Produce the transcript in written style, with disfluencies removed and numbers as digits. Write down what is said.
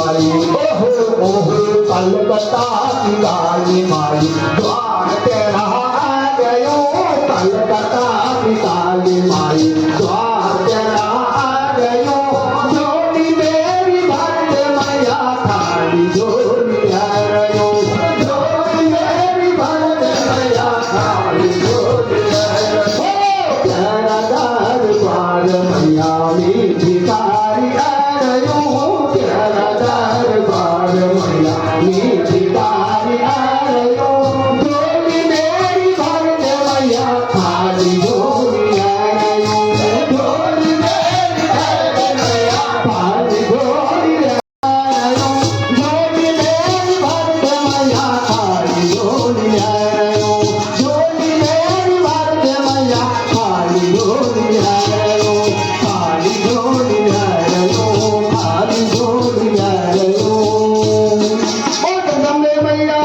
माई ओहो ओहो कलकत्ता की काली माई द्वार तेरा आ गयो कलकत्ता की काली माई द्वार तेरा आ गयो जोड़ी मेरी भक्त मैया थारी जोड़ी आयो जोड़ी मेरी भक्त मैया थारी जोड़ी आयो तेरा दरबार मैया में भिखारी आयो तेरा दरबार मैया में भिखारी आयो जोड़ी मेरी भक्त मैया थारी जोड़ी आयो जोड़ी मेरी भक्त मैया थारी जोड़ी आयो जोड़ी मेरी भक्त मैया थारी जोड़ी आयो जोड़ी मेरी भक्त मैया थारी जोड़ी आयो थारी जोड़ी आयो थारी जोड़ी आयो ओ जगदम्बे मैया